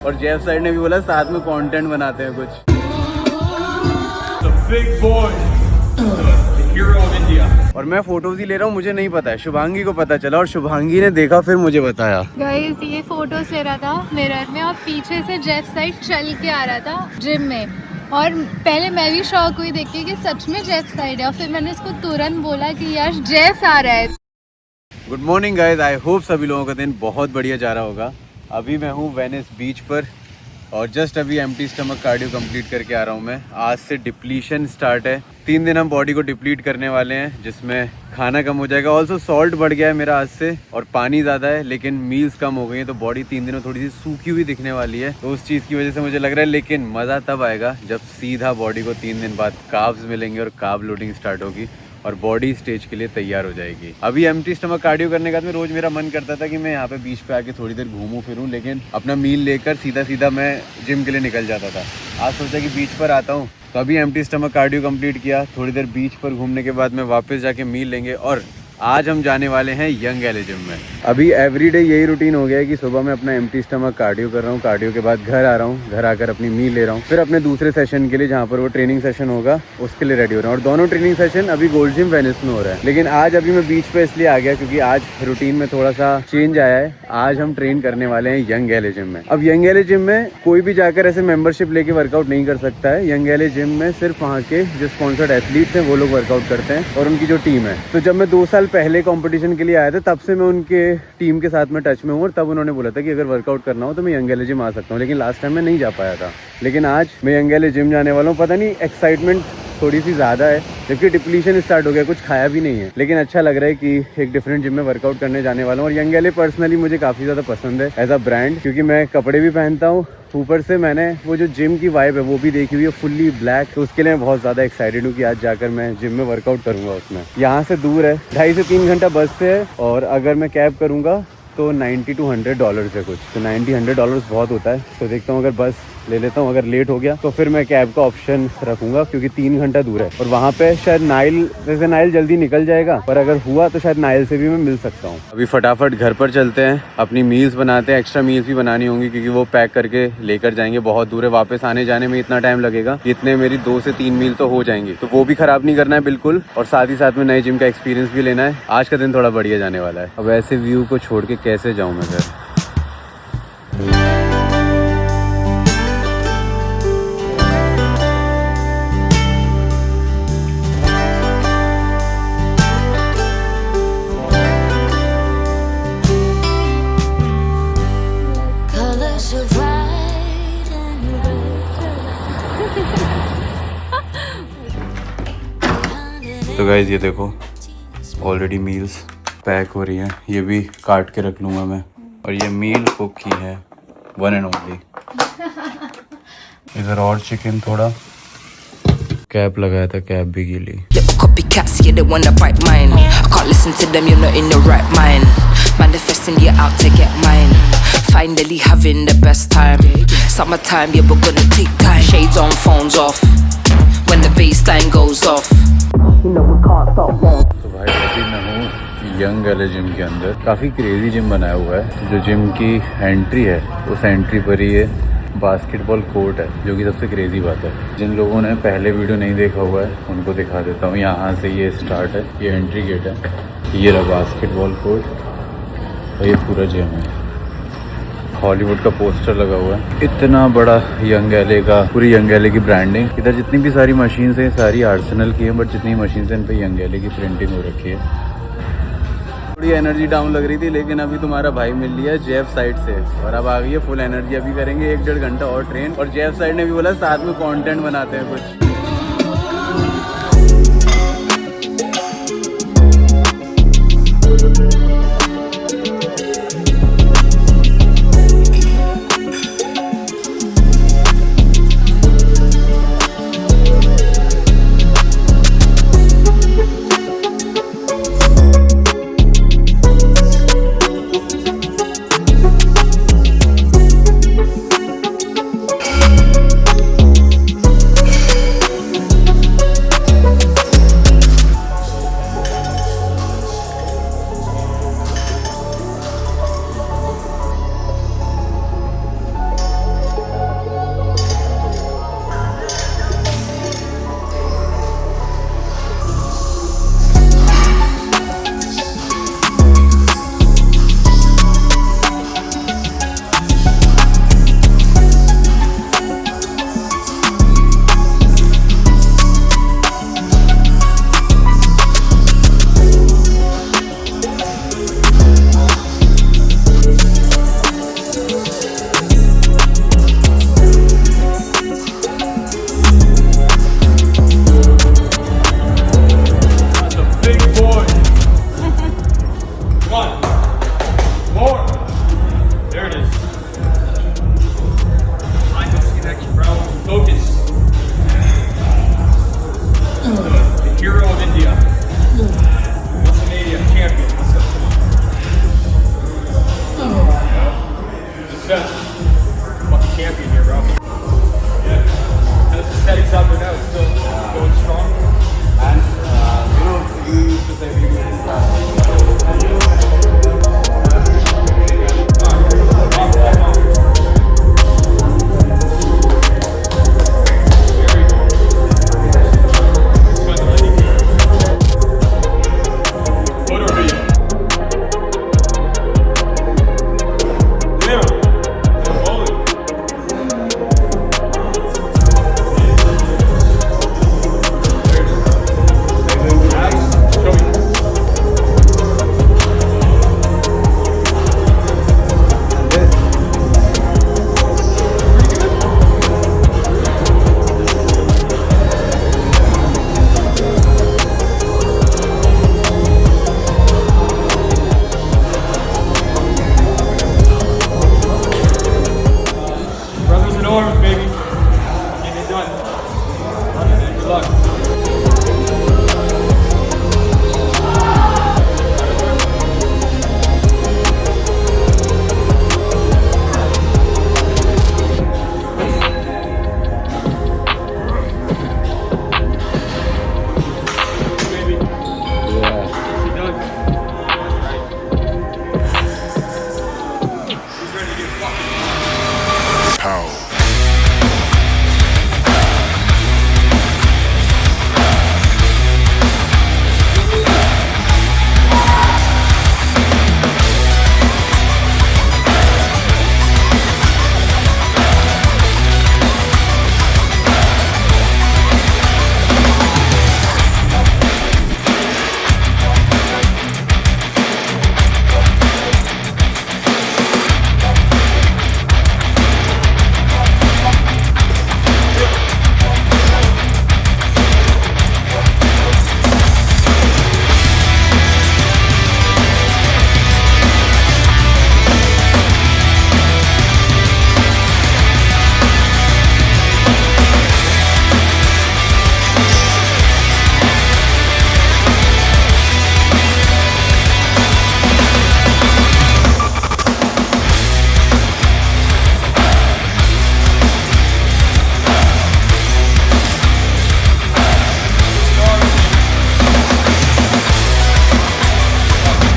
और Jeff side ने भी बोला साथ में कंटेंट बनाते हैं कुछ। और मैं फोटोज ही ले रहा हूँ, मुझे नहीं पता है, शुभांगी को पता चला और शुभांगी ने देखा फिर मुझे बताया। गाइस ये फोटोज ले रहा था मिरर में और पीछे से जेफ साइड चल के आ रहा था जिम में, और पहले मैं भी शॉक हुई देख के कि सच में जेफ साइड है, और फिर मैंने उसको तुरंत बोला कि यार जेफ आ रहा है। Good morning guys, I hope सभी लोगों का दिन बहुत बढ़िया जा रहा होगा। अभी मैं हूँ वेनिस बीच पर और जस्ट अभी एम्प्टी स्टमक कार्डियो कंप्लीट करके आ रहा हूँ मैं। आज से डिप्लीशन स्टार्ट है, 3 दिन हम बॉडी को डिप्लीट करने वाले हैं जिसमें खाना कम हो जाएगा। ऑल्सो सॉल्ट बढ़ गया है मेरा आज से और पानी ज़्यादा है, लेकिन मील्स कम हो गई हैं, तो बॉडी 3 दिनों थोड़ी सी सूखी हुई दिखने वाली है। तो उस चीज़ की वजह से मुझे लग रहा है, लेकिन मज़ा तब आएगा जब सीधा बॉडी को 3 दिन बाद कार्ब्स मिलेंगे और कार्ब लोडिंग स्टार्ट होगी और बॉडी स्टेज के लिए तैयार हो जाएगी। अभी एम्प्टी स्टमक कार्डियो करने के बाद में रोज मेरा मन करता था कि मैं यहाँ पे बीच पे आके थोड़ी देर घूमूं फिरूं, लेकिन अपना मील लेकर सीधा मैं जिम के लिए निकल जाता था। आज सोचा कि बीच पर आता हूँ, तो अभी एम्प्टी स्टमक कार्डियो कंप्लीट किया, थोड़ी देर बीच पर घूमने के बाद में वापस जाके मील लेंगे और आज हम जाने वाले हैं यंग एले जिम में। अभी एवरीडे यही रूटीन हो गया है कि सुबह मैं अपना एम्प्टी स्टमक कार्डियो कर रहा हूँ, कार्डियो के बाद घर आ रहा हूँ, घर आकर अपनी मील ले रहा हूँ, फिर अपने दूसरे सेशन के लिए जहाँ पर वो ट्रेनिंग सेशन होगा उसके लिए रेडी हो रहा हूँ। और दोनों ट्रेनिंग सेशन अभी गोल्ड जिम वेनिस में हो रहा है, लेकिन आज अभी मैं बीच पे इसलिए आ गया क्योंकि आज रूटीन में थोड़ा सा चेंज आया है। आज हम ट्रेन करने वाले हैं यंग एले जिम में। अब यंग एले जिम में कोई भी जाकर ऐसे मेंबरशिप लेके वर्कआउट नहीं कर सकता है। यंग एले जिम में सिर्फ वहाँ के जो स्पॉन्सर्ड एथलीट्स हैं वो लोग वर्कआउट करते हैं और उनकी जो टीम है। तो जब मैं 2 साल पहले कॉम्पिटिशन के लिए आया था तब से मैं उनके टीम के साथ में टच में हूँ और तब उन्होंने बोला था कि अगर वर्कआउट करना हो तो मैं यंग एले जिम आ सकता हूँ, लेकिन लास्ट टाइम मैं नहीं जा पाया था। लेकिन आज मैं यंग एले जिम जाने वाला हूँ। पता नहीं एक्साइटमेंट थोड़ी सी ज़्यादा है जबकि डिप्लीशन स्टार्ट हो गया, कुछ खाया भी नहीं है, लेकिन अच्छा लग रहा है कि एक डिफरेंट जिम में वर्कआउट करने जाने वाला हूँ। और यंग एले पर्सनली मुझे काफ़ी ज़्यादा पसंद है एज अ ब्रांड, क्योंकि मैं कपड़े भी पहनता हूँ, ऊपर से मैंने वो जो जिम की वाइब है वो भी देखी हुई है फुल्ली ब्लैक, तो उसके लिए मैं बहुत ज़्यादा एक्साइटेड हूँ कि आज जाकर मैं जिम में वर्कआउट करूँगा। उसमें यहाँ से दूर है, 2.5 से 3 घंटा बस से है, और अगर मैं कैब करूँगा तो $90 to $100 है कुछ, तो $90-100 बहुत होता है। तो देखता हूँ अगर बस ले लेता हूँ, अगर लेट हो गया तो फिर मैं कैब का ऑप्शन रखूँगा क्योंकि 3 घंटा दूर है। और वहाँ पे शायद नाइल, जैसे नाइल जल्दी निकल जाएगा, पर अगर हुआ तो शायद नाइल से भी मैं मिल सकता हूँ। अभी फटाफट घर पर चलते हैं, अपनी मील्स बनाते हैं। एक्स्ट्रा मील्स भी बनानी होंगी क्योंकि वो पैक करके लेकर जाएंगे, बहुत दूर है, वापस आने जाने में इतना टाइम लगेगा, इतने मेरी 2 से 3 मील तो हो जाएंगी, तो वो भी खराब नहीं करना है बिल्कुल, और साथ ही साथ में नए जिम का एक्सपीरियंस भी लेना है। आज का दिन थोड़ा बढ़िया जाने वाला है। अब ऐसे व्यू को छोड़ के कैसे जाऊँ मैं घर। तो गाइज ये देखो ऑलरेडी मील्स पैक हो रही हैं, ये भी काट के रख लूँगा मैं। और ये मील कुक की है, 1 and only। इधर और चिकन, थोड़ा कैप लगाया था, कैप भी गीली। Finally having the best time. Summertime, yeah, we're gonna take time. Shades on, phones off. When the baseline goes off. You know we can't stop long. तो भाई अभी मैं हूँ यंग एले जिम के अंदर। काफ़ी क्रेजी जिम बनाया हुआ है। जो जिम की एंट्री है उस एंट्री पर ही ये बास्केटबॉल कोर्ट है, जो कि सबसे क्रेजी बात है। जिन लोगों ने पहले वीडियो नहीं देखा हुआ है उनको दिखा देता हूँ। यहाँ से ये स्टार्ट है, ये एंट्री गेट है, ये रहा बास्केटबॉल कोर्ट और ये पूरा जिम है। हॉलीवुड का पोस्टर लगा हुआ है, इतना बड़ा यंग एले का, पूरी यंग एले की ब्रांडिंग। इधर जितनी भी सारी मशीन्स हैं सारी आर्सेनल की हैं, बट जितनी मशीन्स हैं इन पे यंग एले की प्रिंटिंग हो रखी है। थोड़ी एनर्जी डाउन लग रही थी, लेकिन अभी तुम्हारा भाई मिल लिया जेफ साइड से और अब आ गई है फुल एनर्जी। अभी करेंगे 1-1.5 घंटा और ट्रेन, और जेफ साइड ने भी बोला साथ में कॉन्टेंट बनाते हैं कुछ। It's up and out, still going strong. And you used to say we Brothers in arms, baby. Getting it done. Good luck. Baby. Get done. Right. Who's ready to get fucking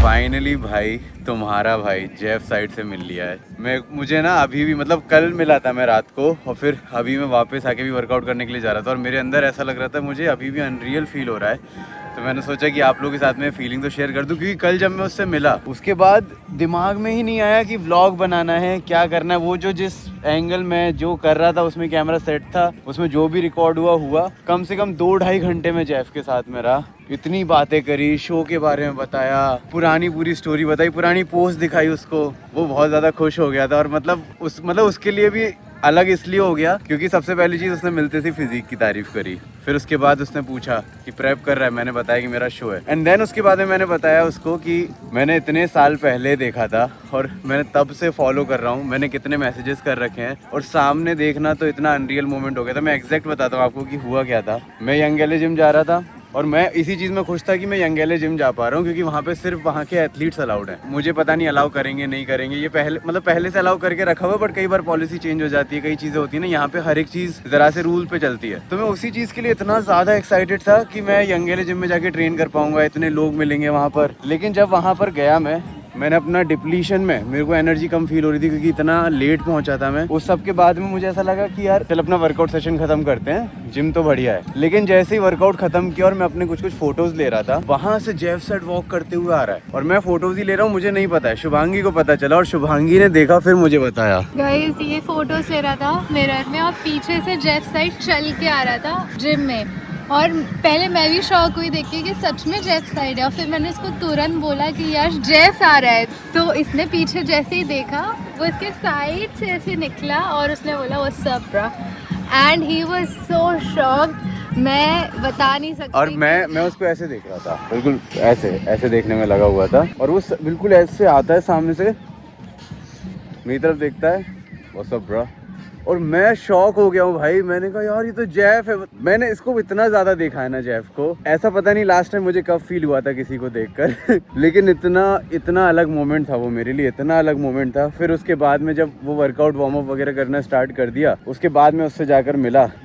finally भाई तुम्हारा भाई Jeff side से मिल लिया है। मुझे ना अभी भी मतलब कल मिला था मैं रात को, और फिर अभी मैं वापस आके भी वर्कआउट करने के लिए जा रहा था और मेरे अंदर ऐसा लग रहा था मुझे अभी भी अनरियल फील हो रहा है। तो मैंने सोचा कि आप लोगों के साथ में फीलिंग तो शेयर कर दूं, क्योंकि कल जब मैं उससे मिला उसके बाद दिमाग में ही नहीं आया कि व्लॉग बनाना है, क्या करना है। वो जो जिस एंगल में जो कर रहा था उसमें कैमरा सेट था, उसमें जो भी रिकॉर्ड हुआ कम से कम 2-2.5 घंटे में जेफ के साथ में रहा। इतनी बातें करी, शो के बारे में बताया, पुरानी पूरी स्टोरी बताई, पुरानी पोस्ट दिखाई उसको। वो बहुत ज़्यादा खुश हो गया था। और मतलब उसके लिए भी अलग इसलिए हो गया क्योंकि सबसे पहली चीज़ उसने मिलते से फिजिक की तारीफ करी। फिर उसके बाद उसने पूछा कि प्रेप कर रहा है, मैंने बताया कि मेरा शो है। एंड देन उसके बाद में मैंने बताया उसको कि मैंने इतने साल पहले देखा था और मैंने तब से फॉलो कर रहा हूँ, मैंने कितने मैसेजेस कर रखे हैं और सामने देखना तो इतना अनरियल मोमेंट हो गया था। मैं एग्जैक्ट बताता हूँ आपको कि हुआ क्या था। मैं यंग एले जिम जा रहा था और मैं इसी चीज़ में खुश था कि मैं यंग एले जिम जा पा रहा हूँ, क्योंकि वहाँ पे सिर्फ वहाँ के एथलीट्स अलाउड हैं। मुझे पता नहीं अलाउ करेंगे नहीं करेंगे, ये पहले से अलाउ करके रखा हुआ, बट कई बार पॉलिसी चेंज हो जाती है, कई चीज़ें होती है ना, यहाँ पे हर एक चीज़ ज़रा से रूल पे चलती है। तो मैं उसी चीज़ के लिए इतना ज़्यादा एक्साइटेड था कि मैं यंग एले जिम में जाके ट्रेन कर पाऊंगा, इतने लोग मिलेंगे वहाँ पर। लेकिन जब वहाँ पर गया मैंने अपना डिप्लीशन में मेरे को एनर्जी कम फील हो रही थी क्योंकि इतना लेट पहुंचा था मैं। उस सब के बाद में मुझे ऐसा लगा कि यार चल अपना वर्कआउट सेशन खत्म करते हैं, जिम तो बढ़िया है। लेकिन जैसे ही वर्कआउट खत्म किया और मैं अपने कुछ फोटोज ले रहा था, वहां से जेफ सेट वॉक करते हुए आ रहा है और मैं फोटोज ही ले रहा हूँ, मुझे नहीं पता है। शुभांगी को पता चला और शुभांगी ने देखा, फिर मुझे बताया। गाइस ये फोटोज ले रहा था मिरर में और पीछे से जेफ साइड चल के आ रहा था जिम में। और पहले मैं भी शॉक हुई देख के कि सच में जेफ साइड है, और फिर मैंने इसको तुरंत बोला कि यार जेफ आ रहा है। तो इसने पीछे जैसे ही देखा वो इसके साइड से ऐसे निकला और उसने बोला what's up bro, and he was so shocked, मैं बता नहीं सकती। और मैं उसको ऐसे देख रहा था, बिल्कुल ऐसे देखने में लगा हुआ था, और वो बिल्कुल ऐसे आता है सामने से मेरी तरफ देखता है व्हाट्स अप ब्रो, और मैं शॉक हो गया हूँ भाई। मैंने कहा यार ये तो जेफ है। मैंने इसको इतना ज्यादा देखा है ना जेफ को, ऐसा पता नहीं लास्ट टाइम मुझे कब फील हुआ था किसी को देखकर लेकिन इतना अलग मोमेंट था वो मेरे लिए, इतना अलग मोमेंट था। फिर उसके बाद में जब वो वर्कआउट वार्म अप वगैरह करना स्टार्ट कर दिया, उसके बाद में उससे जाकर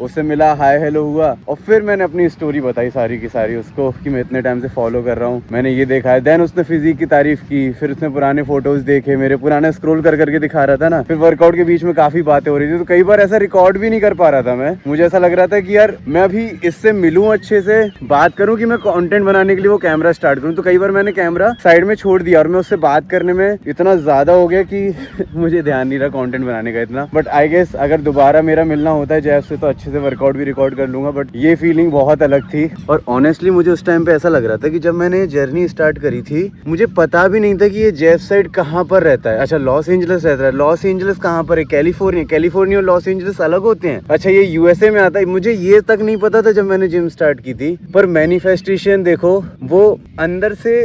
उससे मिला, हाय हेलो हुआ, और फिर मैंने अपनी स्टोरी बताई सारी की सारी उसको कि मैं इतने टाइम से फॉलो कर रहा हूँ, मैंने ये देखा है। देन उसने फिजिक की तारीफ की, फिर उसने पुराने फोटोज देखे, मेरे पुराने स्क्रॉल कर करके दिखा रहा था ना। फिर वर्कआउट के बीच में काफी बातें हो रही थी, तो कई बार ऐसा रिकॉर्ड भी नहीं कर पा रहा था मैं। मुझे ऐसा लग रहा था कि यार मैं अभी इससे मिलूं, अच्छे से बात करूं कि मैं कंटेंट बनाने के लिए वो कैमरा स्टार्ट करूं। तो कई बार मैंने कैमरा साइड में छोड़ दिया और मैं उससे बात करने में इतना ज्यादा हो गया कि मुझे ध्यान नहीं रहा कंटेंट बनाने का इतना। बट आई गेस अगर दोबारा मेरा मिलना होता है जेफ से तो अच्छे से वर्कआउट भी रिकॉर्ड कर लूंगा। बट ये फीलिंग बहुत अलग थी। और ऑनेस्टली मुझे उस टाइम पे ऐसा लग रहा था कि जब मैंने जर्नी स्टार्ट करी थी, मुझे पता भी नहीं था कि ये जेफ साइड कहाँ पर रहता है। अच्छा, लॉस एंजलिस रहता है। लॉस एंजलिस कहाँ पर है? कैलिफोर्निया और लॉस एंजलिस अलग होते हैं। अच्छा, ये यूएसए में आता है। मुझे ये तक नहीं पता था जब मैंने जिम स्टार्ट की थी। पर मैनिफेस्टेशन देखो, वो अंदर से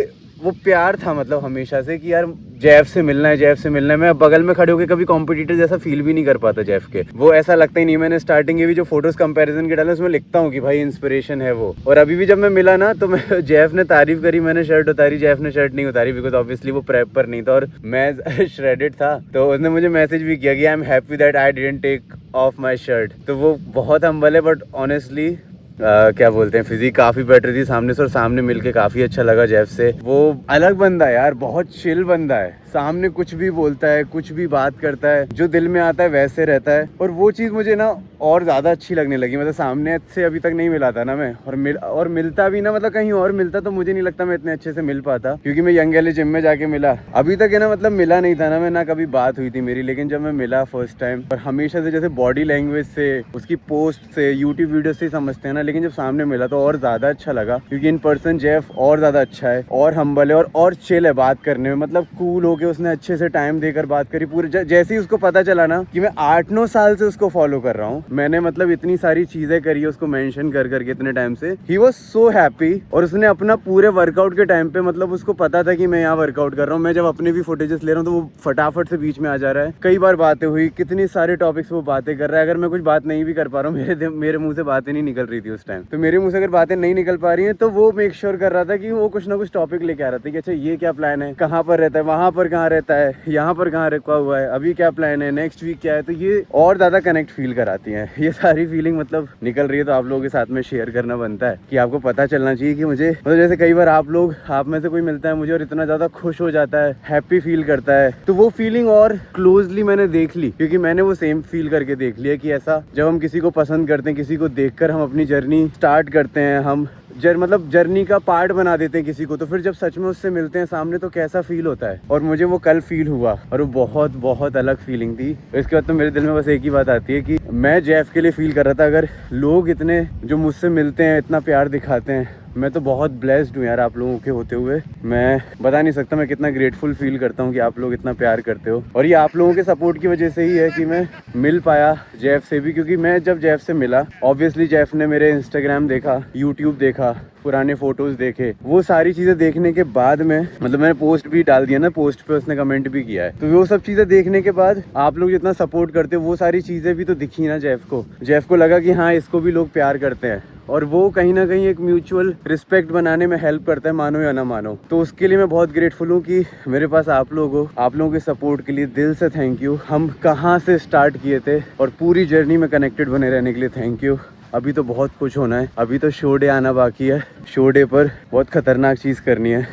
वो प्यार था, मतलब हमेशा से कि यार जेफ से मिलना है, जेफ से मिलना है। मैं बगल में खड़े होकर कभी कॉम्पिटिटर जैसा फील भी नहीं कर पाता जेफ के, वो ऐसा लगता ही नहीं। मैंने स्टार्टिंग के भी जो फोटोज कंपैरिजन के डाले उसमें लिखता हूँ कि भाई इंस्पिरेशन है वो। और अभी भी जब मैं मिला ना तो मैं जेफ ने तारीफ करी, मैंने शर्ट उतारी, जेफ ने शर्ट नहीं उतारी बिकॉज ऑब्वियसली वो प्रेप पर नहीं था और मैं श्रेडेड था। तो उसने मुझे मैसेज भी किया कि I am happy that I didn't take off my shirt. तो वो बहुत हम्बल है। बट ऑनेस्टली क्या बोलते हैं, फिजिक काफी बेटर थी सामने से, और सामने मिलके काफी अच्छा लगा जेफ से। वो अलग बंदा है यार, बहुत चिल बंदा है। सामने कुछ भी बोलता है, कुछ भी बात करता है, जो दिल में आता है वैसे रहता है। और वो चीज़ मुझे ना और ज़्यादा अच्छी लगने लगी। मतलब सामने से अभी तक नहीं मिला था ना मैं, और मिलता भी ना, मतलब कहीं और मिलता तो मुझे नहीं लगता मैं इतने अच्छे से मिल पाता, क्योंकि मैं यंग एल जिम में जाके मिला। अभी तक है ना, मतलब मिला नहीं था ना मैं, ना कभी बात हुई थी मेरी। लेकिन जब मैं मिला फर्स्ट टाइम, और हमेशा से जैसे बॉडी लैंग्वेज से, उसकी पोस्ट से, यूट्यूब वीडियो से ही समझते हैं ना, लेकिन जब सामने मिला तो और ज़्यादा अच्छा लगा। क्योंकि इन पर्सन जेफ और ज़्यादा अच्छा है, और हम्बल है, और चिल है बात करने में। मतलब कूल होके उसने अच्छे से टाइम देकर बात करी। पूरे जैसे ही उसको पता चला ना कि मैं 8-9 साल से उसको फॉलो कर रहा हूँ, मैंने मतलब इतनी सारी चीजें करी है उसको मेंशन कर करके इतने टाइम से, ही वाज सो हैप्पी। और उसने अपना पूरे वर्कआउट के टाइम पे, मतलब उसको पता था कि मैं यहाँ वर्कआउट कर रहा हूँ। मैं जब अपने भी फुटेजेस ले रहा हूँ तो वो फटाफट से बीच में आ जा रहा है। कई बार बातें हुई, कितनी सारे टॉपिक्स वो बातें कर रहा है। अगर मैं कुछ बात नहीं भी कर पा रहा हूँ, मेरे मुंह से बातें नहीं निकल रही थी उस टाइम, तो मेरे मुंह से अगर बातें नहीं निकल पा रही है तो वो मेक श्योर कर रहा था कि वो कुछ ना कुछ टॉपिक लेके आ रहा था कि अच्छा ये क्या प्लान है, कहाँ पर रहता है, वहाँ पर कहाँ रहता है, यहाँ पर कहाँ रुका हुआ है, अभी क्या प्लान है, नेक्स्ट वीक क्या है। तो ये और ज्यादा कनेक्ट फील कराती हैं ये सारी फीलिंग, मतलब निकल रही है। तो आप लोगों के साथ में शेयर करना बनता है कि आपको पता चलना चाहिए कि मुझे, मतलब जैसे कई बार आप में से कोई मिलता है मुझे और इतना ज्यादा खुश हो जाता है, हैप्पी फील करता है, तो वो फीलिंग और क्लोजली मैंने देख ली, क्योंकि मैंने वो सेम फील करके देख लिया कि ऐसा जब हम किसी को पसंद करते हैं, किसी को देखकर हम अपनी जर्नी स्टार्ट करते हैं, हम मतलब जर्नी का पार्ट बना देते हैं किसी को, तो फिर जब सच में उससे मिलते हैं सामने तो कैसा फील होता है। और मुझे वो कल फील हुआ और वो बहुत बहुत अलग फीलिंग थी। इसके बाद तो मेरे दिल में बस एक ही बात आती है कि मैं जेफ के लिए फील कर रहा था, अगर लोग इतने जो मुझसे मिलते हैं, इतना प्यार दिखाते हैं, मैं तो बहुत ब्लेस्ड हूँ यार आप लोगों के होते हुए। मैं बता नहीं सकता मैं कितना ग्रेटफुल फील करता हूँ कि आप लोग इतना प्यार करते हो। और ये आप लोगों के सपोर्ट की वजह से ही है कि मैं मिल पाया जेफ से भी, क्योंकि मैं जब जेफ से मिला, ऑब्वियसली जेफ ने मेरे इंस्टाग्राम देखा, यूट्यूब देखा, पुराने फोटोज देखे, वो सारी चीज़ें देखने के बाद में, मतलब मैंने पोस्ट भी डाल दिया ना, पोस्ट पे उसने कमेंट भी किया है, तो वो सब चीज़ें देखने के बाद आप लोग जितना सपोर्ट करते हो वो सारी चीज़ें भी तो दिखी ना जेफ को लगा कि हाँ इसको भी लोग प्यार करते हैं। और वो कहीं ना कहीं एक म्यूचुअल रिस्पेक्ट बनाने में हेल्प करता है, मानो या ना मानो। तो उसके लिए मैं बहुत ग्रेटफुल हूँ कि मेरे पास आप लोग हो। आप लोगों के सपोर्ट के लिए दिल से थैंक यू। हम कहाँ से स्टार्ट किए थे और पूरी जर्नी में कनेक्टेड बने रहने के लिए थैंक यू। अभी तो बहुत कुछ होना है, अभी तो शो डे आना बाकी है। शो डे पर बहुत खतरनाक चीज़ करनी है।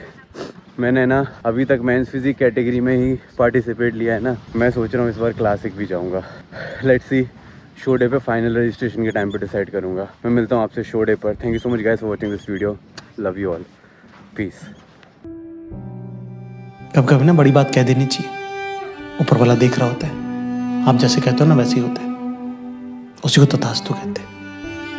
मैंने ना अभी तक मेंस फिजिक कैटेगरी में ही पार्टिसिपेट लिया है ना, मैं सोच रहा हूँ इस बार क्लासिक भी जाऊँगा। लेट्स सी, शो डे पे फाइनल रजिस्ट्रेशन के टाइम पे डिसाइड करूँगा। मैं मिलता हूँ आपसे शो डे पर। Thank you so much guys for watching this video. Love you all, peace. कब कभी ना बड़ी बात कह देनी चाहिए, ऊपर वाला देख रहा होता है। आप जैसे कहते हो ना वैसे ही होता है, उसी को तथास्तु कहते हैं।